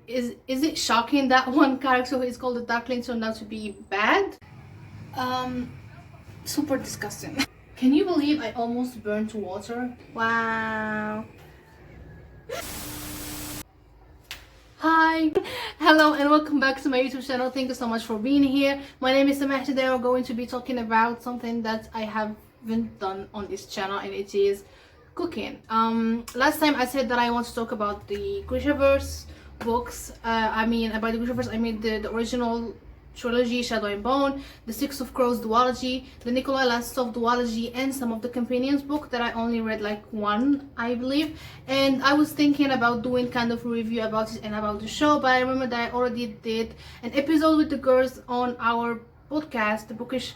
Is it shocking that one character who is called the Darkling turned out to be bad? Super disgusting. Can you believe I almost burned water? Wow. Hi, hello and welcome back to my YouTube channel. Thank you so much for being here. My name is Samah. Today we're going to be talking about something that I haven't done on this channel, and it is cooking. Last time I said that I want to talk about the Grishaverse books. By the Grishaverse I mean the original trilogy, Shadow and Bone, the Six of Crows duology, the Nikolai Lastov duology, and some of the companions book that I only read like one, I believe. And I was thinking about doing kind of a review about it and about the show, but I remember that I already did an episode with the girls on our podcast, the Bookish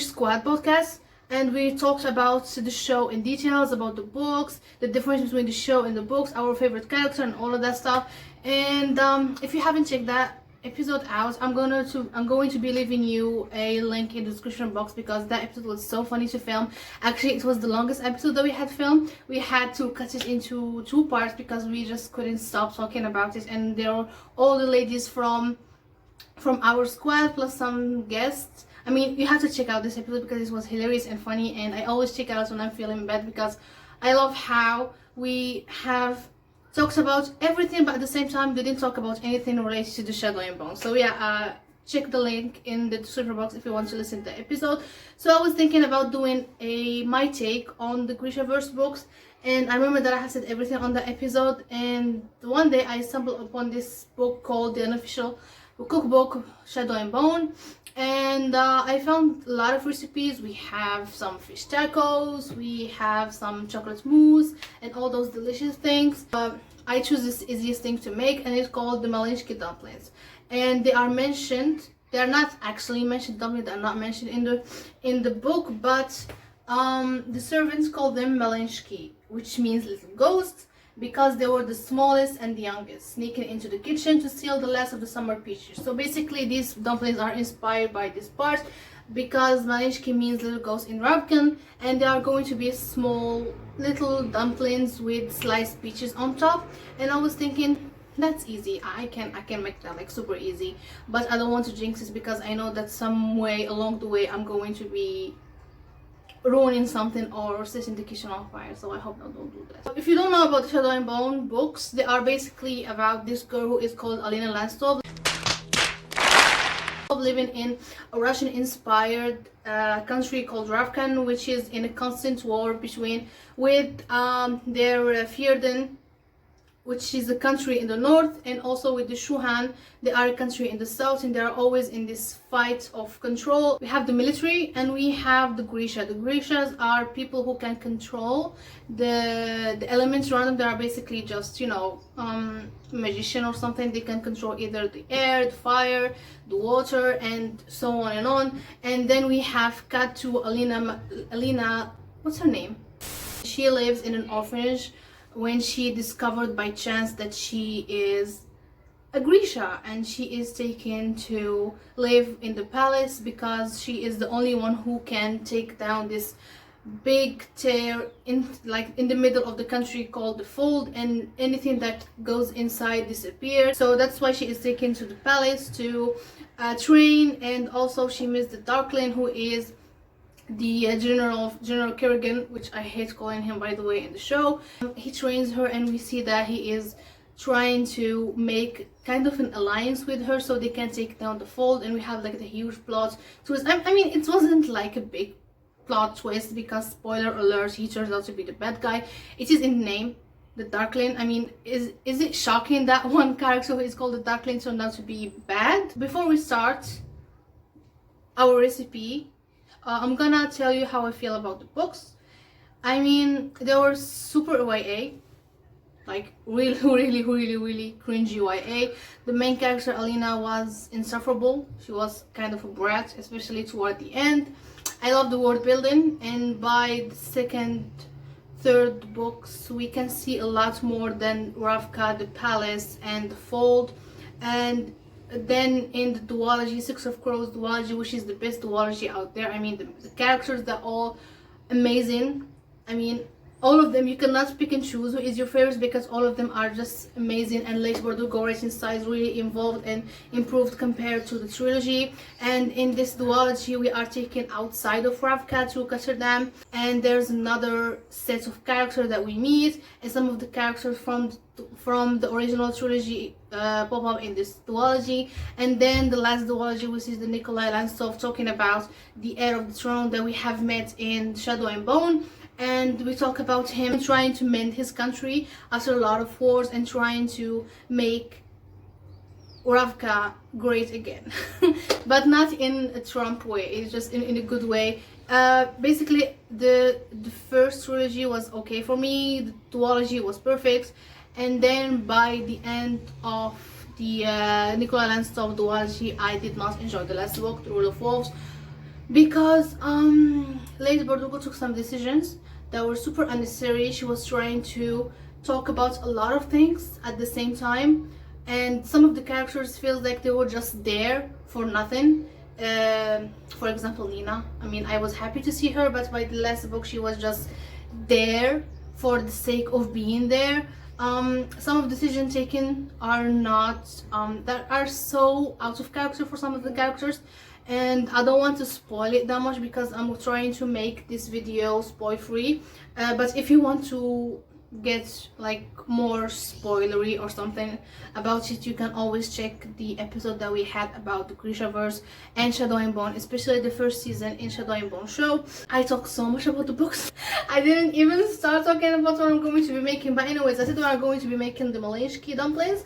Squad podcast, and we talked about the show in details, about the books, the difference between the show and the books, our favorite character, and all of that stuff. And if you haven't checked that episode out, I'm going to be leaving you a link in the description box, because that episode was so funny to film. Actually, it was the longest episode that we had filmed. We had to cut it into 2 parts because we just couldn't stop talking about it, and there were all the ladies from our squad plus some guests. I mean, you have to check out this episode because it was hilarious and funny, and I always check it out when I'm feeling bad, because I love how we have talked about everything, but at the same time didn't talk about anything related to the Shadow and Bone. So yeah, check the link in the description box if you want to listen to the episode. So I was thinking about doing my take on the Grishaverse books, and I remember that I have said everything on the episode, and one day I stumbled upon this book called The Unofficial Cookbook Shadow and Bone, and I found a lot of recipes. We have some fish tacos, we have some chocolate mousse, and all those delicious things. I choose this easiest thing to make, and it's called the malenchki dumplings. And they are mentioned, they are not actually mentioned, dumplings are not mentioned in the book, but the servants call them malenchki, which means little ghosts, because they were the smallest and the youngest, sneaking into the kitchen to steal the last of the summer peaches. So basically these dumplings are inspired by this part, because malenchki means little ghost in Russian, and they are going to be small little dumplings with sliced peaches on top. And I was thinking, that's easy, I can make that like super easy, but I don't want to jinx this, because I know that some way along the way I'm going to be ruining something or setting the kitchen on fire, so I hope I don't do that. If you don't know about the Shadow and Bone books, they are basically about this girl who is called Alina Lastov, living in a Russian inspired country called Ravkan, which is in a constant war with their Fierden, which is a country in the north, and also with the Shuhan, they are a country in the south, and they are always in this fight of control. We have the military and we have the Grisha. The Grishas are people who can control the elements around them. They are basically just, you know, magician or something. They can control either the air, the fire, the water, and so on and on. And then we have Katu Alina, what's her name? She lives in an orphanage when she discovered by chance that she is a Grisha, and she is taken to live in the palace because she is the only one who can take down this big tear in the middle of the country called the Fold, and anything that goes inside disappears. So that's why she is taken to the palace to train. And also she meets the Darkling, who is the General Kerrigan, which I hate calling him, by the way, in the show. He trains her, and we see that he is trying to make kind of an alliance with her so they can take down the Fold. And we have like the huge plot twist. I mean, it wasn't like a big plot twist, because spoiler alert, he turns out to be the bad guy. It is in the name, the Darkling. I mean, is it shocking that one character who is called the Darkling turned out to be bad? Before we start our recipe, I'm gonna tell you how I feel about the books. I mean, they were super YA, like really cringy YA. The main character Alina was insufferable. She was kind of a brat, especially toward the end. I love the world building, and by the second, third books we can see a lot more than Ravka, the palace, and the Fold. And then in the duology, Six of Crows duology, which is the best duology out there, I mean, the characters, they're all amazing. I mean, all of them, you cannot pick and choose who is your favorite because all of them are just amazing, and Late Bardugo writing style is really involved and improved compared to the trilogy. And in this duology we are taken outside of Ravka to Katterdam, and there's another set of characters that we meet, and some of the characters from the original trilogy pop up in this duology. And then the last duology, which is the Nikolai Lanstov, talking about the heir of the throne that we have met in Shadow and Bone, and we talk about him trying to mend his country after a lot of wars and trying to make Ravka great again. But not in a Trump way, it's just in a good way. Basically the first trilogy was okay for me, the duology was perfect, and then by the end of the Nikolai Lanstov duology I did not enjoy the last book, The Rule of Wolves, because Lady Bardugo took some decisions that were super unnecessary. She was trying to talk about a lot of things at the same time, and some of the characters feel like they were just there for nothing. For example, Lena. I mean, I was happy to see her, but by the last book she was just there for the sake of being there. Some of the decisions taken are not that are so out of character for some of the characters, and I don't want to spoil it that much because I'm trying to make this video spoil free. But if you want to get like more spoilery or something about it, you can always check the episode that we had about the Grishaverse and Shadow and Bone, especially the first season in Shadow and Bone show. I talk so much about the books. I didn't even start talking about what I'm going to be making, but anyways, I said I'm going to be making the malenchki dumplings,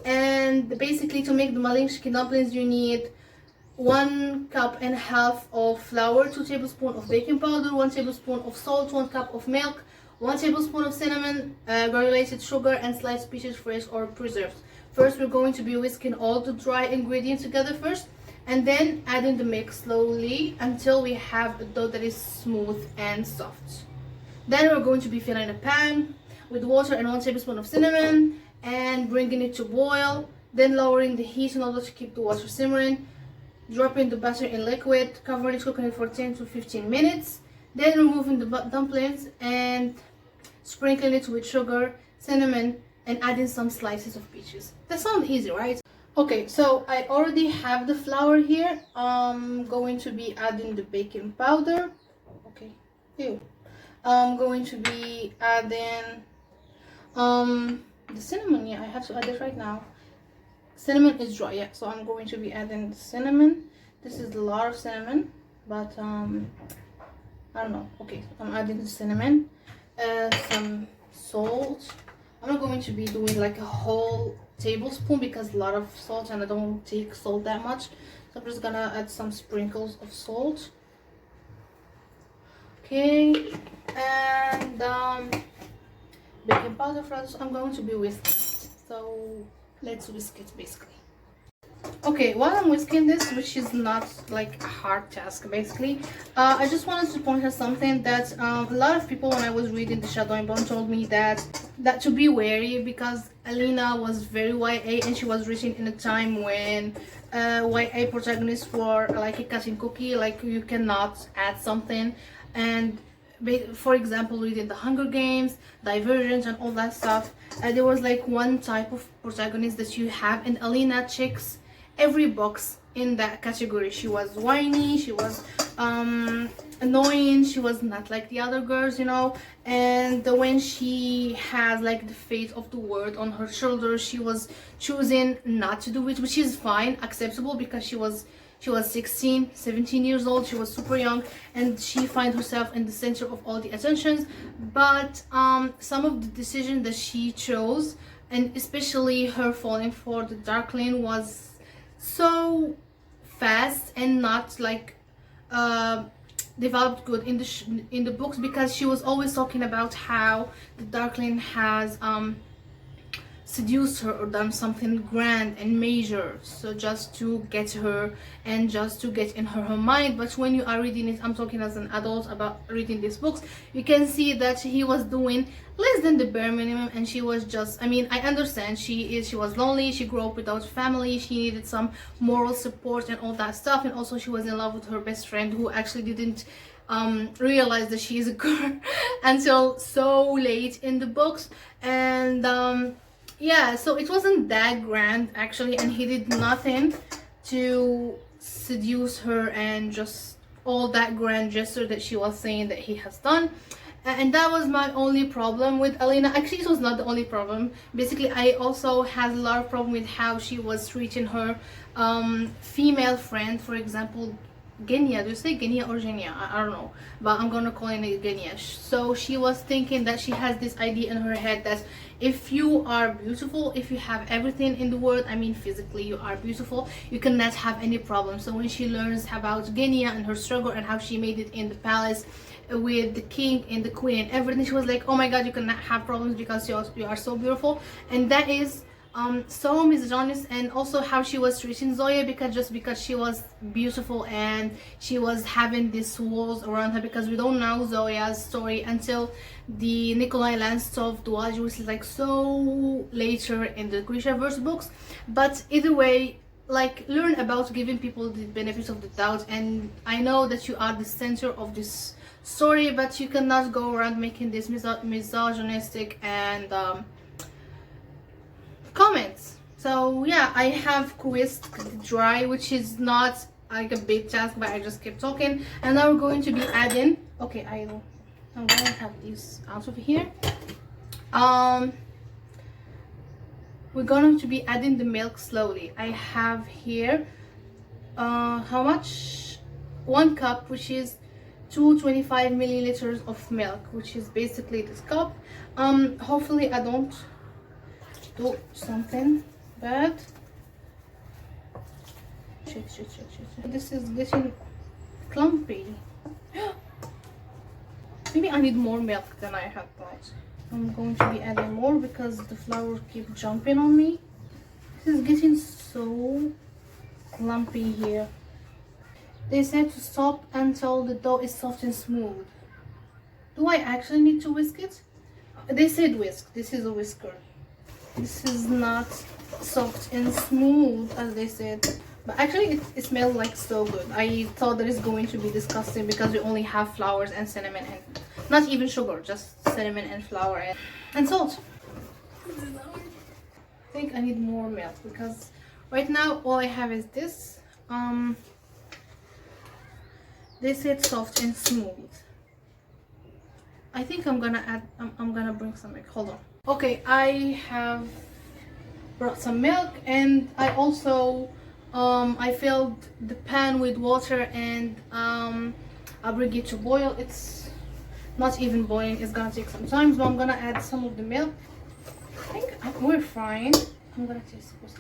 and basically to make the malenchki dumplings you need 1.5 cups of flour, 2 tablespoons of baking powder, 1 tablespoon of salt, 1 cup of milk, 1 tablespoon of cinnamon, granulated sugar, and sliced peaches, fresh or preserved. First we're going to be whisking all the dry ingredients together first, and then adding the mix slowly until we have a dough that is smooth and soft. Then we're going to be filling a pan with water and 1 tablespoon of cinnamon and bringing it to boil, then lowering the heat in order to keep the water simmering, dropping the butter in liquid, covering it, cooking it for 10 to 15 minutes, then removing the dumplings and sprinkling it with sugar, cinnamon, and adding some slices of peaches. That sounds easy, right? Okay, so I already have the flour here. I'm going to be adding the baking powder. Okay, ew. I'm going to be adding the cinnamon. Yeah, I have to add it right now. Cinnamon is dry, yeah, so I'm going to be adding the cinnamon. This is a lot of cinnamon, but I don't know. Okay, I'm adding the cinnamon, some salt. I'm not going to be doing like a whole tablespoon because a lot of salt and I don't take salt that much, so I'm just gonna add some sprinkles of salt. Okay, and baking powder for this. I'm going to be whisking it, so let's whisk it basically. Okay, while I'm whisking this, which is not like a hard task basically, I just wanted to point out something that a lot of people when I was reading the Shadow and Bone told me that to be wary, because Alina was very YA and she was written in a time when YA protagonists were like a cutting cookie, like you cannot add something. And for example, reading the Hunger Games, Divergent, and all that stuff, there was like one type of protagonist that you have, and Alina checks every box in that category. She was whiny, she was annoying, she was not like the other girls, you know. And when she has like the fate of the world on her shoulders, she was choosing not to do it, which is fine, acceptable, because she was 16, 17 years old. She was super young and she finds herself in the center of all the attentions. But some of the decisions that she chose, and especially her falling for the Darkling, was so fast and not like developed good in the books, because she was always talking about how the Darkling has seduced her or done something grand and major, so just to get her and just to get in her mind. But when you are reading it, I'm talking as an adult about reading these books, you can see that he was doing less than the bare minimum, and she was just, I mean, I understand she was lonely, she grew up without family, she needed some moral support and all that stuff, and also she was in love with her best friend who actually didn't realize that she is a girl until so late in the books. And yeah, so it wasn't that grand actually, and he did nothing to seduce her and just all that grand gesture that she was saying that he has done. And that was my only problem with Alina. Actually, it was not the only problem. Basically, I also had a lot of problem with how she was treating her female friend. For example, Genia. Do you say Genia or Genia? I don't know, but I'm gonna call it Genia. So she was thinking that she has this idea in her head that if you are beautiful, if you have everything in the world, I mean physically you are beautiful, you cannot have any problem. So when she learns about Genia and her struggle and how she made it in the palace with the king and the queen and everything, she was like, oh my god, you cannot have problems because you are so beautiful. And that is so misogynist. And also how she was treating Zoya, because just because she was beautiful and she was having these walls around her, because we don't know Zoya's story until the Nikolai Lanstov duology, which is like so later in the Grishaverse books. But either way, like, learn about giving people the benefit of the doubt. And I know that you are the center of this story, but you cannot go around making this misogynistic and comments. So yeah, I have quizzed dry, which is not like a big task, but I just kept talking. And now we're going to be adding, okay, I'm gonna have these out of here. We're going to be adding the milk slowly. I have here how much? 1 cup, which is 225 milliliters of milk, which is basically this cup. Hopefully I don't do something bad. Shit. This is getting clumpy. Maybe I need more milk than I had thought. I'm going to be adding more because the flour keep jumping on me. This is getting so clumpy here. They said to stop until the dough is soft and smooth. Do I actually need to whisk it? They said whisk. This is a whisker. This is not soft and smooth as they said. But actually it smells like so good. I thought that it's going to be disgusting because we only have flowers and cinnamon and not even sugar, just cinnamon and flour and salt. I think I need more milk because right now all I have is this. They said soft and smooth. I think I'm gonna add, I'm gonna bring some milk. Hold on. Okay, I have brought some milk, and I also I filled the pan with water, and I'll bring it to boil. It's not even boiling, it's gonna take some time, so I'm gonna add some of the milk. I think we're fine. I'm gonna taste it.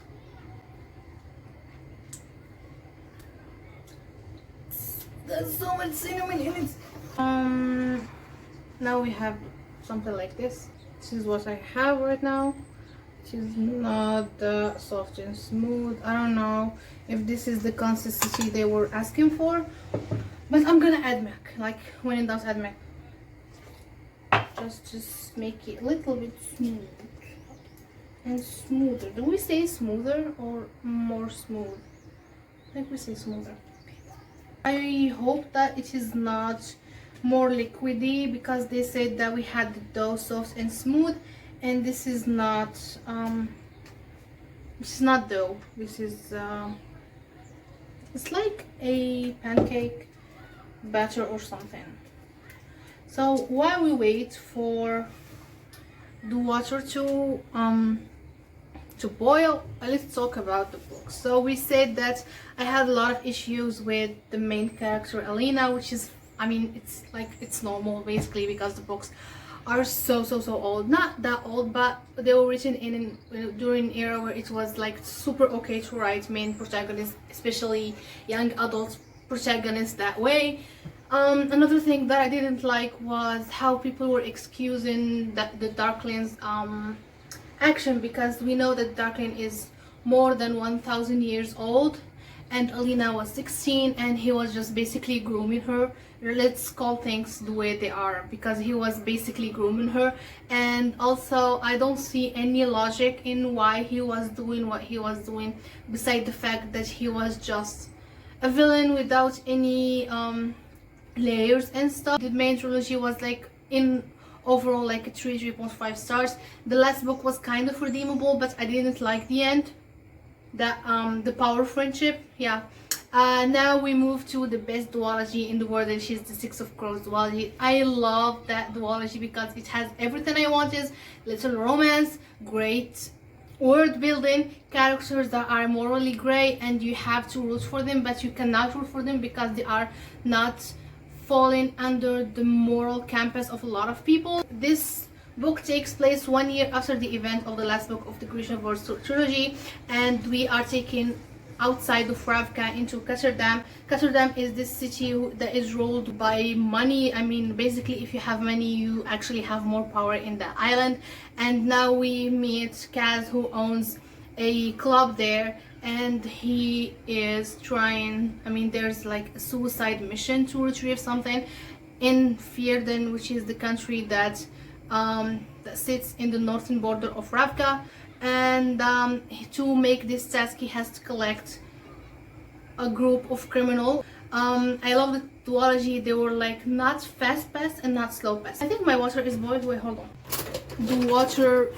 There's so much cinnamon in it. Now we have something like this. This is what I have right now. It is not soft and smooth. I don't know if this is the consistency they were asking for, but I'm gonna add milk. Like, when it does, add milk. Just make it a little bit smooth and smoother. Do we say smoother or more smooth? I think we say smoother. I hope that it is not more liquidy, because they said that we had the dough soft and smooth, and this is not dough. This is it's like a pancake batter or something. So while we wait for the water to boil, let's talk about the book. So we said that I had a lot of issues with the main character Alina, which is, I mean, it's like, it's normal basically, because the books are so old. Not that old, but they were written in during an era where it was like super okay to write main protagonists, especially young adult protagonists, that way. Another thing that I didn't like was how people were excusing the Darkling's action, because we know that Darkling is more than 1,000 years old, and Alina was 16, and he was just basically grooming her. Let's call things the way they are, because he was basically grooming her. And also, I don't see any logic in why he was doing what he was doing, beside the fact that he was just a villain without any layers and stuff. The main trilogy was like in overall like a 3.5 stars. The last book was kind of redeemable, but I didn't like the end. The power of friendship, yeah. Now we move to the best duology in the world, and she's the Six of Crows duology. I love that duology because it has everything I wanted: little romance, great world building, characters that are morally gray and you have to root for them, but you cannot root for them because they are not falling under the moral compass of a lot of people. This book takes place 1 year after the event of the last book of the Grecian Verse trilogy, and we are taking outside of Ravka into Katterdam. Katterdam is this city that is ruled by money. I mean, basically, if you have money, you actually have more power in the island. And now we meet Kaz, who owns a club there, and he is trying, I mean, there's like a suicide mission to retrieve something in Fierden, which is the country that sits in the northern border of Ravka. And to make this task, he has to collect a group of criminals. I love the duology. They were like not fast paced and not slow paced. I think my water is boiled. Wait, hold on. The water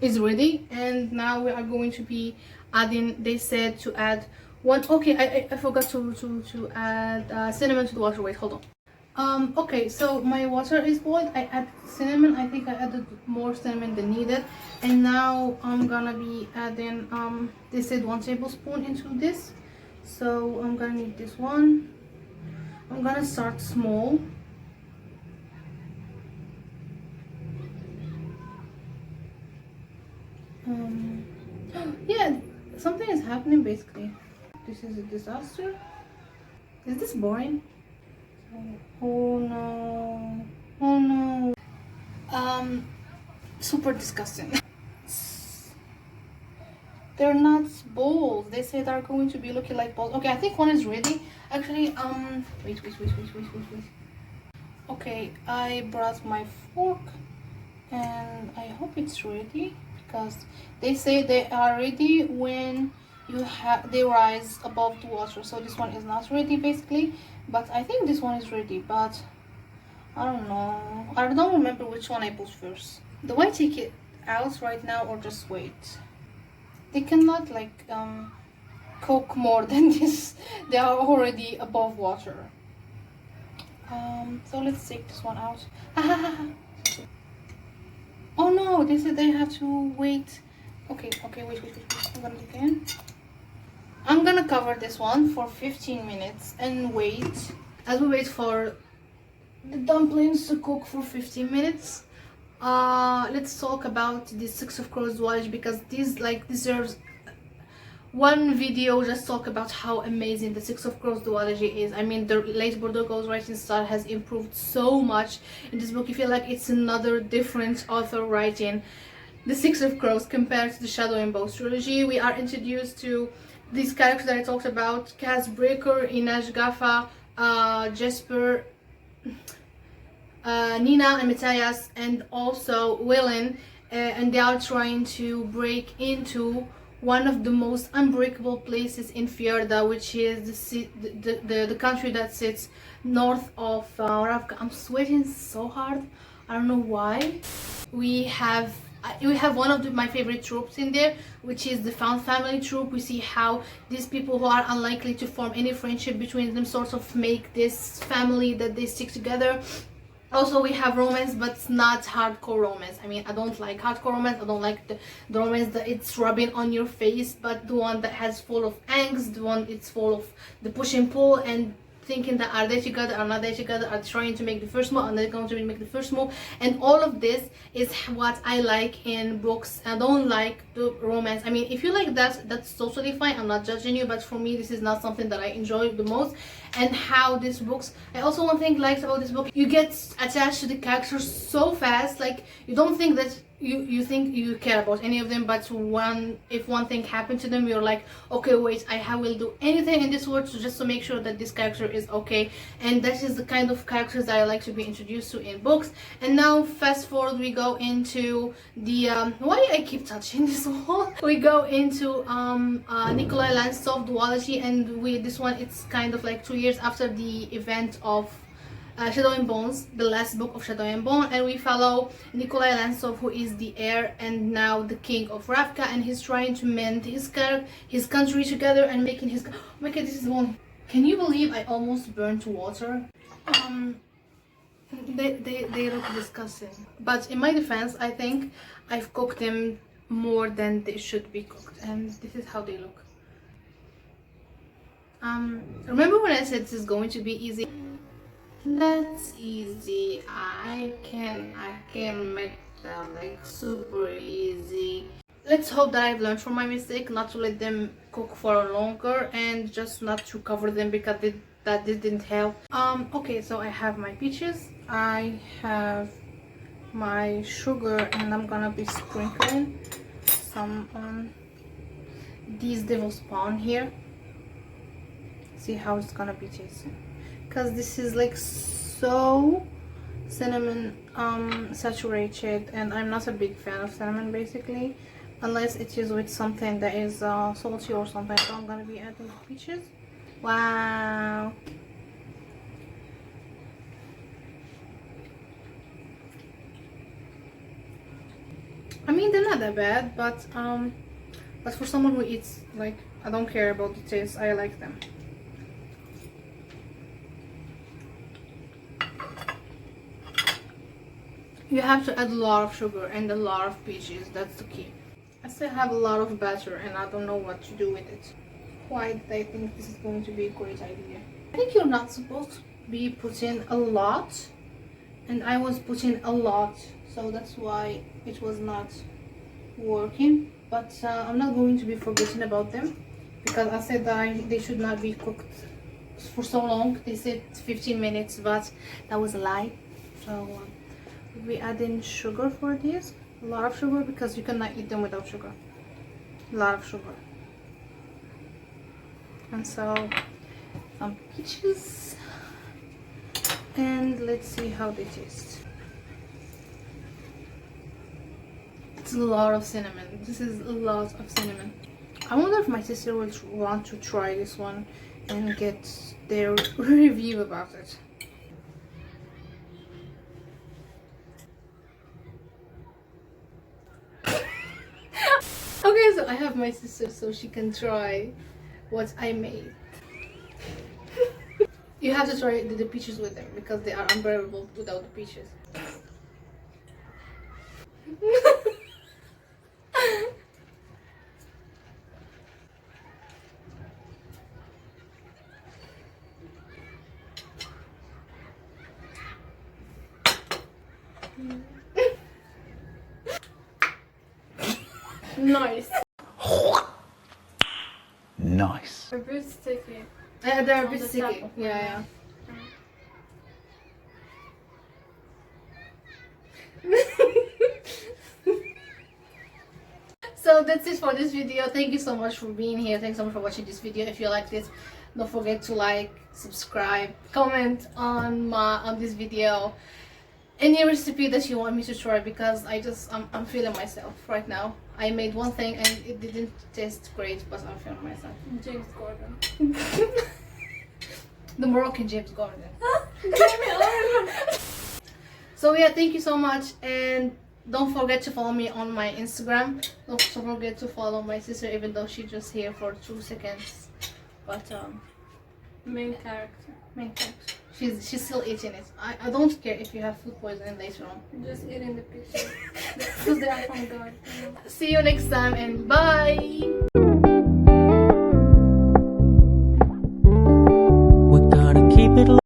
is ready, and now we are going to be adding, they said to add one, okay, I forgot to add cinnamon to the water. Wait, hold on. Okay, so my water is boiled. I added cinnamon. I think I added more cinnamon than needed, and now I'm gonna be adding they said 1 tablespoon into this, so I'm gonna need this one. I'm gonna start small. Yeah, something is happening basically. This is a disaster. Is this boring? Oh no, oh no. Super disgusting. They're not balls. They say they're going to be looking like balls. Okay, I think one is ready. Actually, wait. Okay, I brought my fork and I hope it's ready, because they say they are ready when they rise above the water. So this one is not ready basically, but I think this one is ready, but I don't know. I don't remember which one I put first. Do I take it out right now or just wait? They cannot like cook more than this. They are already above water. So let's take this one out. Oh no, they said they have to wait. Okay, wait. I'm gonna again. I'm gonna cover this one for 15 minutes and wait. As we wait for the dumplings to cook for 15 minutes, let's talk about the Six of Crows duology, because this like deserves one video. Just talk about how amazing the Six of Crows duology is. I mean, the late Bordeaux's writing style has improved so much in this book. You feel like it's another different author writing the Six of Crows compared to the Shadow and Bow trilogy. We are introduced to these characters that I talked about: Kaz Breaker, Inaj Gaffa, Jesper, Nina and Matthias, and also Willen, and they are trying to break into one of the most unbreakable places in Fjerda, which is the country that sits north of Ravka. I'm sweating so hard. I don't know why. We have one of my favorite tropes in there, which is the found family trope. We see how these people who are unlikely to form any friendship between them sort of make this family that they stick together. Also, we have romance, but it's not hardcore romance. I mean, I don't like hardcore romance. I don't like the romance that it's rubbing on your face, but the one that has full of angst, the one it's full of the push and pull and thinking that are they together, are not they together, are trying to make the first move, are they going to make the first move, and all of this is what I like in books. I don't like the romance. I mean, if you like that, that's totally fine. I'm not judging you, but for me, this is not something that I enjoy the most. And how this books, I also one thing liked about this book, you get attached to the characters so fast. Like, you don't think that you think you care about any of them, but if one thing happened to them, you're like, okay, wait, I will do anything in this world just to make sure that this character is okay. And that is the kind of characters that I like to be introduced to in books. And now fast forward, we go into the why I keep touching this wall. We go into Nikolai Lantsov duology, and this one, it's kind of like 2 years after the event of Shadow and Bones, the last book of Shadow and Bone, and we follow Nikolai Lantsov, who is the heir and now the king of Ravka, and he's trying to mend his country together and making his. Oh my god, this is one. Can you believe I almost burnt water? They look disgusting. But in my defense, I think I've cooked them more than they should be cooked, and this is how they look. Remember when I said this is going to be easy? That's easy. I can make that like super easy. Let's hope that I've learned from my mistake, not to let them cook for longer and just not to cover them, because that didn't help. Okay, so I have my peaches, I have my sugar, and I'm gonna be sprinkling some on these devil's spawn here. See how it's gonna be tasting, because this is like so cinnamon saturated, and I'm not a big fan of cinnamon basically, unless it is with something that is salty or something. So I'm gonna be adding the peaches. Wow. I mean, they're not that bad, but for someone who eats, like, I don't care about the taste, I like them. You have to add a lot of sugar and a lot of peaches, that's the key. I still have a lot of batter and I don't know what to do with it. Why did I think this is going to be a great idea? I think you're not supposed to be putting a lot, and I was putting a lot, so that's why it was not working. But I'm not going to be forgetting about them, because I said that they should not be cooked for so long. They said 15 minutes, but that was a lie. So we add in sugar for this, a lot of sugar, because you cannot eat them without sugar. A lot of sugar. And so some peaches, and let's see how they taste. It's a lot of cinnamon. This is a lot of cinnamon. I wonder if my sister will want to try this one and get their review about it. Okay, so I have my sister so she can try what I made. You have to try the peaches with them, because they are unbearable without the peaches. Nice. Nice. They're a bit sticky. They're a On bit the sticky. top. Yeah. So that's it for this video. Thank you so much for being here. Thanks so much for watching this video. If you like this, don't forget to like, subscribe, comment on this video. Any recipe that you want me to try, because I'm feeling myself right now. I made one thing and it didn't taste great, but I'm feeling myself. James Gordon. The Moroccan James Gordon. Jamie So yeah, thank you so much, and don't forget to follow me on my Instagram. Don't forget to follow my sister, even though she's just here for 2 seconds. But Main character. main character. She's still eating it. I don't care if you have food poisoning later on. Just eating the picture. Because they are from God. See you next time, and bye.